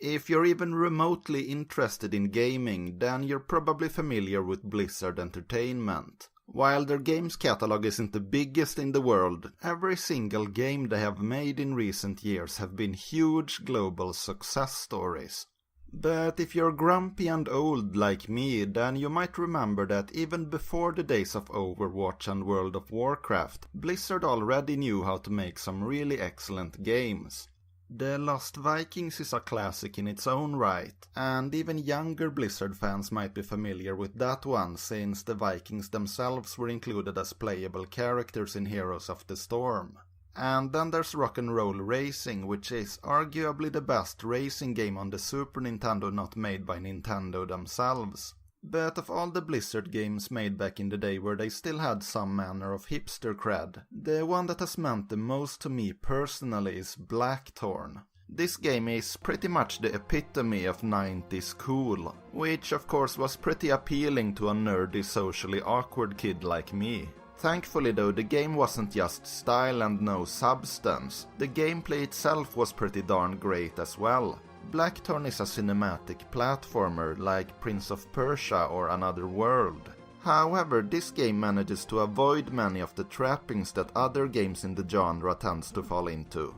If you're even remotely interested in gaming, then you're probably familiar with Blizzard Entertainment. While their games catalog isn't the biggest in the world, every single game they have made in recent years have been huge global success stories. But if you're grumpy and old like me, then you might remember that even before the days of Overwatch and World of Warcraft, Blizzard already knew how to make some really excellent games. The Lost Vikings is a classic in its own right, and even younger Blizzard fans might be familiar with that one, since the Vikings themselves were included as playable characters in Heroes of the Storm. And then there's Rock'n'Roll Racing, which is arguably the best racing game on the Super Nintendo not made by Nintendo themselves. But of all the Blizzard games made back in the day where they still had some manner of hipster cred, the one that has meant the most to me personally is Blackthorne. This game is pretty much the epitome of 90s cool, which of course was pretty appealing to a nerdy, socially awkward kid like me. Thankfully though, the game wasn't just style and no substance. The gameplay itself was pretty darn great as well. Blackthorne is a cinematic platformer like Prince of Persia or Another World. However, this game manages to avoid many of the trappings that other games in the genre tends to fall into.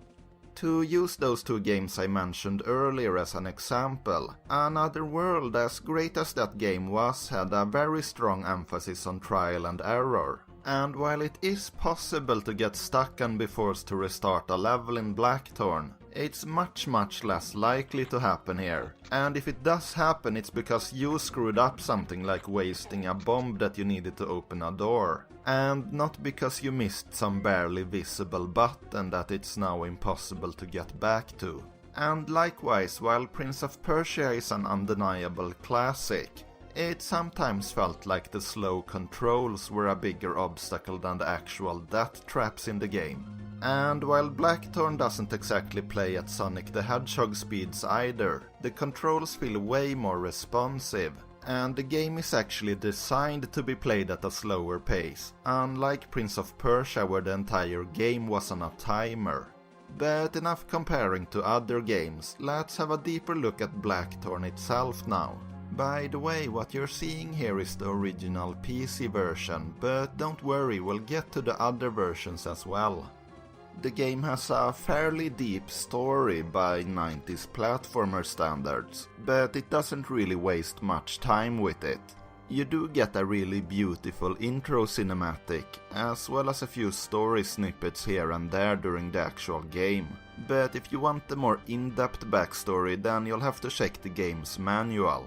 To use those two games I mentioned earlier as an example, Another World, as great as that game was, had a very strong emphasis on trial and error. And while it is possible to get stuck and be forced to restart a level in Blackthorne, it's much less likely to happen here. And if it does happen, it's because you screwed up something like wasting a bomb that you needed to open a door. And not because you missed some barely visible button that it's now impossible to get back to. And likewise, while Prince of Persia is an undeniable classic, it sometimes felt like the slow controls were a bigger obstacle than the actual death traps in the game. And while Blackthorne doesn't exactly play at Sonic the Hedgehog speeds either, the controls feel way more responsive, and the game is actually designed to be played at a slower pace, unlike Prince of Persia where the entire game was on a timer. But enough comparing to other games, let's have a deeper look at Blackthorne itself now. By the way, what you're seeing here is the original PC version, but don't worry, we'll get to the other versions as well. The game has a fairly deep story by 90s platformer standards, but it doesn't really waste much time with it. You do get a really beautiful intro cinematic, as well as a few story snippets here and there during the actual game. But if you want the more in-depth backstory, then you'll have to check the game's manual.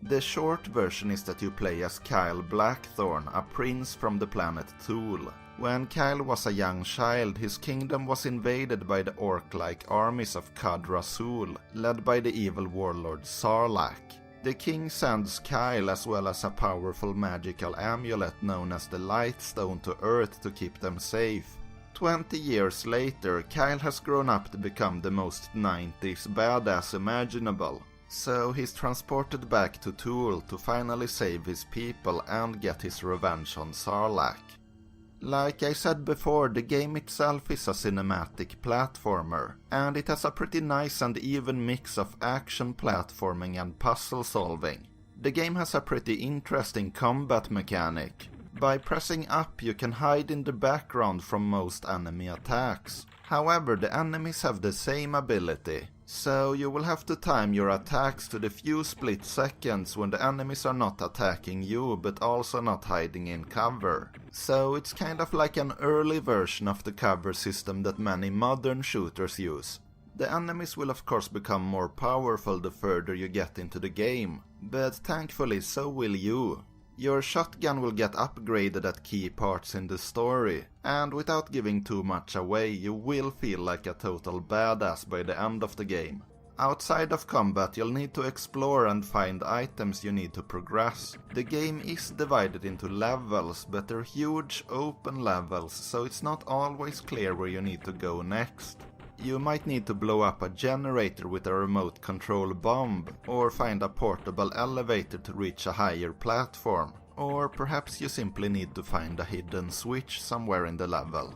The short version is that you play as Kyle Blackthorne, a prince from the planet Thule. When Kyle was a young child, his kingdom was invaded by the orc-like armies of Qad Rasul, led by the evil warlord Sarlacc. The king sends Kyle as well as a powerful magical amulet known as the Lightstone to Earth to keep them safe. 20 years later, Kyle has grown up to become the most 90s badass imaginable. So he's transported back to Thule to finally save his people and get his revenge on Sarlacc. Like I said before, the game itself is a cinematic platformer, and it has a pretty nice and even mix of action platforming and puzzle solving. The game has a pretty interesting combat mechanic. By pressing up, you can hide in the background from most enemy attacks. However, the enemies have the same ability, so you will have to time your attacks to the few split seconds when the enemies are not attacking you but also not hiding in cover. So it's kind of like an early version of the cover system that many modern shooters use. The enemies will of course become more powerful the further you get into the game, but thankfully so will you. Your shotgun will get upgraded at key parts in the story, and without giving too much away, you will feel like a total badass by the end of the game. Outside of combat, you'll need to explore and find items you need to progress. The game is divided into levels, but they're huge open levels, so it's not always clear where you need to go next. You might need to blow up a generator with a remote control bomb, or find a portable elevator to reach a higher platform, or perhaps you simply need to find a hidden switch somewhere in the level.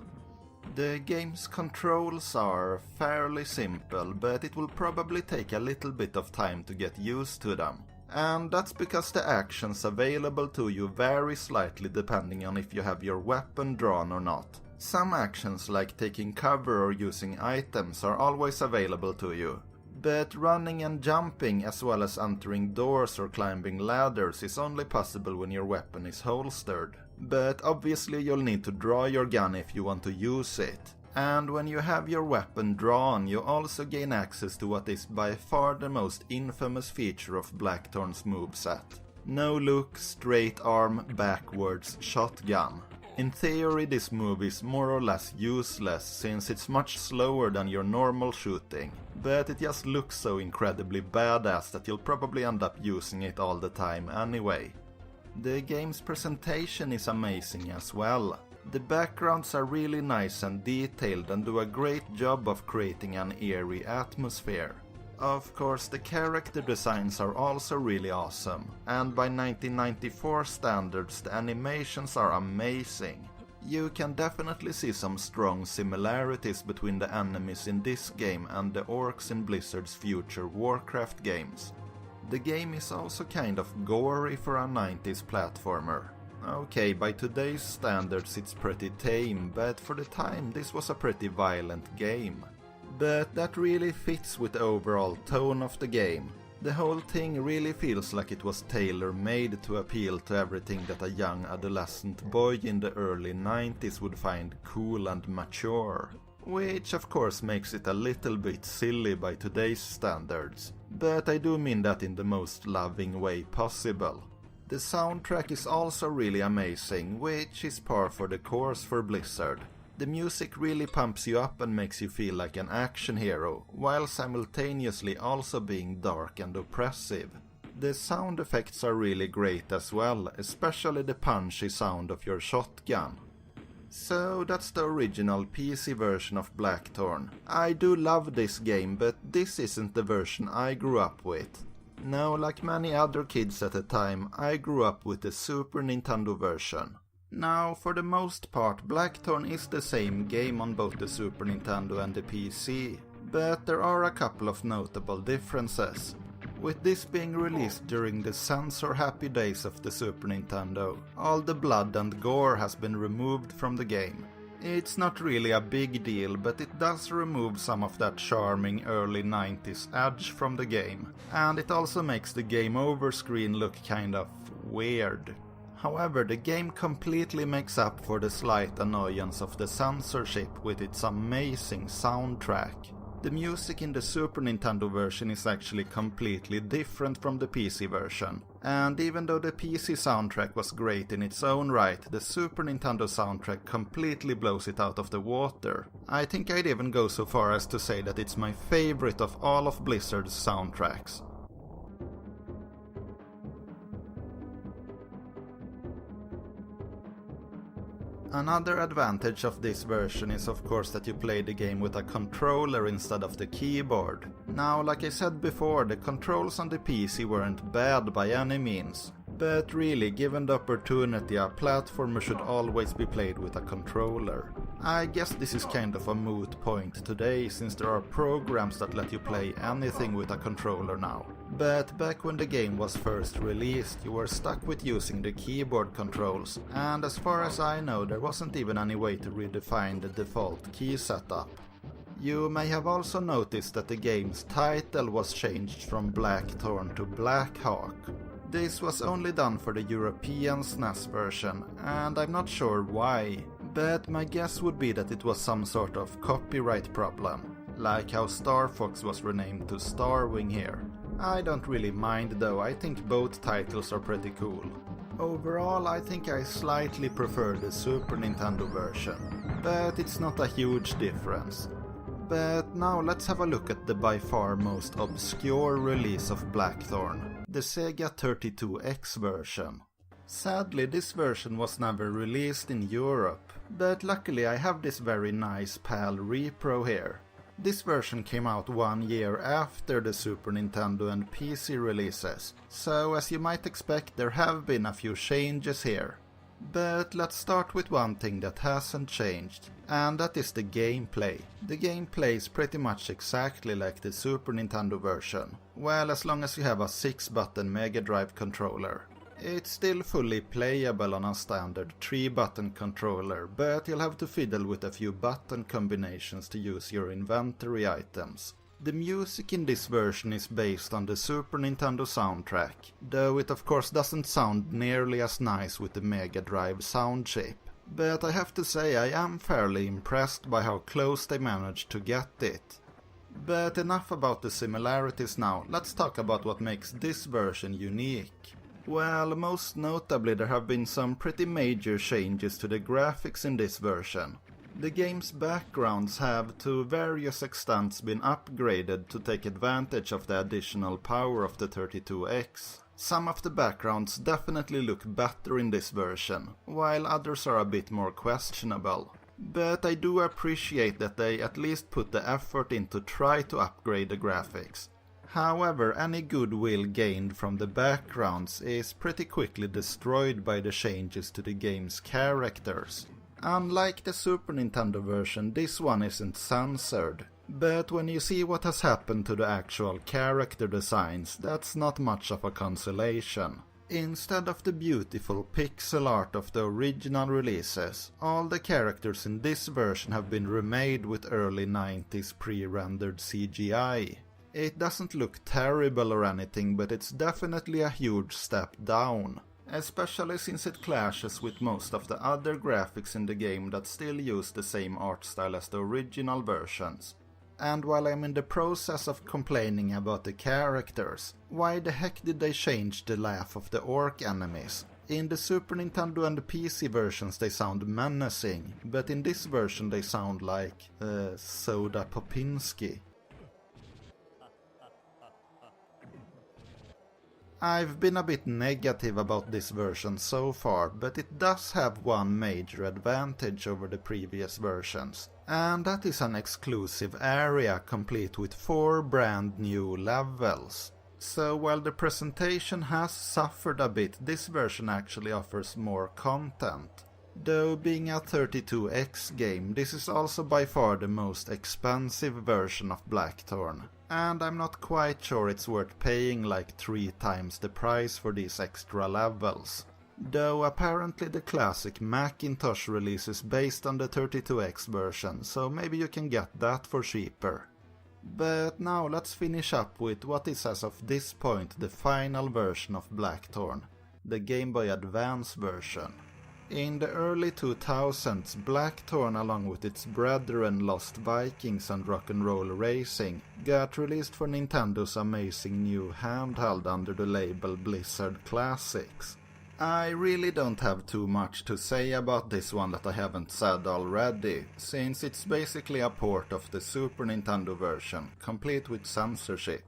The game's controls are fairly simple, but it will probably take a little bit of time to get used to them. And that's because the actions available to you vary slightly depending on if you have your weapon drawn or not. Some actions like taking cover or using items are always available to you, but running and jumping as well as entering doors or climbing ladders is only possible when your weapon is holstered. But obviously you'll need to draw your gun if you want to use it. And when you have your weapon drawn, you also gain access to what is by far the most infamous feature of Blackthorne's moveset. No look, straight arm, backwards shotgun. In theory this move is more or less useless since it's much slower than your normal shooting, but it just looks so incredibly badass that you'll probably end up using it all the time anyway. The game's presentation is amazing as well. The backgrounds are really nice and detailed and do a great job of creating an eerie atmosphere. Of course, the character designs are also really awesome, and by 1994 standards the animations are amazing. You can definitely see some strong similarities between the enemies in this game and the orcs in Blizzard's future Warcraft games. The game is also kind of gory for a 90s platformer. Okay, by today's standards it's pretty tame, but for the time this was a pretty violent game. But that really fits with the overall tone of the game. The whole thing really feels like it was tailor-made to appeal to everything that a young adolescent boy in the early 90s would find cool and mature. Which of course makes it a little bit silly by today's standards, but I do mean that in the most loving way possible. The soundtrack is also really amazing, which is par for the course for Blizzard. The music really pumps you up and makes you feel like an action hero, while simultaneously also being dark and oppressive. The sound effects are really great as well, especially the punchy sound of your shotgun. So that's the original PC version of Blackthorne. I do love this game, but this isn't the version I grew up with. No, like many other kids at the time, I grew up with the Super Nintendo version. Now, for the most part, Blackthorne is the same game on both the Super Nintendo and the PC, but there are a couple of notable differences. With this being released during the censor-happy days of the Super Nintendo, all the blood and gore has been removed from the game. It's not really a big deal, but it does remove some of that charming early 90s edge from the game, and it also makes the game over screen look kind of weird. However, the game completely makes up for the slight annoyance of the censorship with its amazing soundtrack. The music in the Super Nintendo version is actually completely different from the PC version, and even though the PC soundtrack was great in its own right, the Super Nintendo soundtrack completely blows it out of the water. I think I'd even go so far as to say that it's my favorite of all of Blizzard's soundtracks. Another advantage of this version is of course that you play the game with a controller instead of the keyboard. Now, like I said before, the controls on the PC weren't bad by any means. But really, given the opportunity, a platformer should always be played with a controller. I guess this is kind of a moot point today, since there are programs that let you play anything with a controller now. But back when the game was first released, you were stuck with using the keyboard controls, and as far as I know, there wasn't even any way to redefine the default key setup. You may have also noticed that the game's title was changed from Blackthorne to Blackhawk. This was only done for the European SNES version, and I'm not sure why, but my guess would be that it was some sort of copyright problem, like how Star Fox was renamed to Starwing here. I don't really mind though, I think both titles are pretty cool. Overall, I think I slightly prefer the Super Nintendo version, but it's not a huge difference. But now let's have a look at the by far most obscure release of Blackthorne. The Sega 32X version. Sadly, this version was never released in Europe, but luckily I have this very nice PAL repro here. This version came out 1 year after the Super Nintendo and PC releases, so as you might expect there have been a few changes here. But let's start with one thing that hasn't changed, and that is the gameplay. The gameplay is pretty much exactly like the Super Nintendo version, well, as long as you have a 6-button Mega Drive controller. It's still fully playable on a standard 3-button controller, but you'll have to fiddle with a few button combinations to use your inventory items. The music in this version is based on the Super Nintendo soundtrack, though it of course doesn't sound nearly as nice with the Mega Drive sound chip. But I have to say I am fairly impressed by how close they managed to get it. But enough about the similarities now, let's talk about what makes this version unique. Well, most notably there have been some pretty major changes to the graphics in this version. The game's backgrounds have to various extents been upgraded to take advantage of the additional power of the 32X. Some of the backgrounds definitely look better in this version, while others are a bit more questionable. But I do appreciate that they at least put the effort in to try to upgrade the graphics. However, any goodwill gained from the backgrounds is pretty quickly destroyed by the changes to the game's characters. Unlike the Super Nintendo version, this one isn't censored, but when you see what has happened to the actual character designs, that's not much of a consolation. Instead of the beautiful pixel art of the original releases, all the characters in this version have been remade with early 90s pre-rendered CGI. It doesn't look terrible or anything, but it's definitely a huge step down. Especially since it clashes with most of the other graphics in the game that still use the same art style as the original versions. And while I'm in the process of complaining about the characters, why the heck did they change the laugh of the orc enemies? In the Super Nintendo and the PC versions they sound menacing, but in this version they sound like Soda Popinski. I've been a bit negative about this version so far, but it does have one major advantage over the previous versions, and that is an exclusive area complete with 4 brand new levels. So while the presentation has suffered a bit, this version actually offers more content. Though being a 32X game, this is also by far the most expensive version of Blackthorne. And I'm not quite sure it's worth paying like 3 times the price for these extra levels. Though apparently the classic Macintosh release is based on the 32X version, so maybe you can get that for cheaper. But now let's finish up with what is as of this point the final version of Blackthorne, the Game Boy Advance version. In the early 2000s, Blackthorne along with its brethren Lost Vikings and Rock'n'Roll Racing got released for Nintendo's amazing new handheld under the label Blizzard Classics. I really don't have too much to say about this one that I haven't said already, since it's basically a port of the Super Nintendo version, complete with censorship.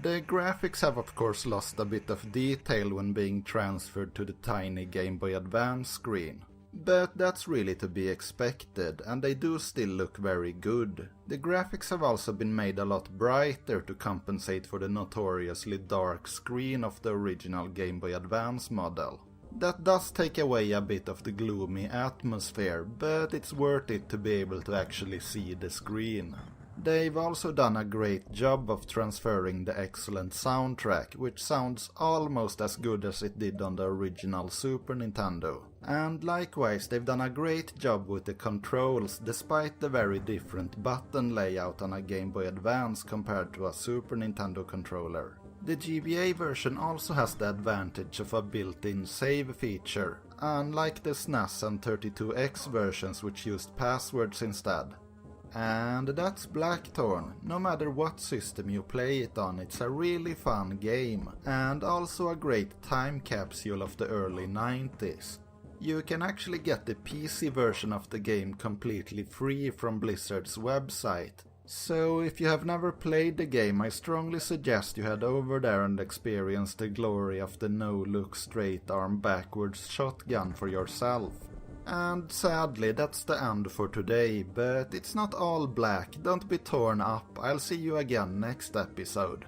The graphics have of course lost a bit of detail when being transferred to the tiny Game Boy Advance screen. But that's really to be expected, and they do still look very good. The graphics have also been made a lot brighter to compensate for the notoriously dark screen of the original Game Boy Advance model. That does take away a bit of the gloomy atmosphere, but it's worth it to be able to actually see the screen. They've also done a great job of transferring the excellent soundtrack, which sounds almost as good as it did on the original Super Nintendo. And likewise, they've done a great job with the controls despite the very different button layout on a Game Boy Advance compared to a Super Nintendo controller. The GBA version also has the advantage of a built-in save feature, unlike the SNES and 32X versions which used passwords instead. And that's Blackthorne. No matter what system you play it on, it's a really fun game, and also a great time capsule of the early 90s. You can actually get the PC version of the game completely free from Blizzard's website. So if you have never played the game, I strongly suggest you head over there and experience the glory of the no-look straight arm backwards shotgun for yourself. And sadly, that's the end for today, but it's not all black, don't be torn up, I'll see you again next episode.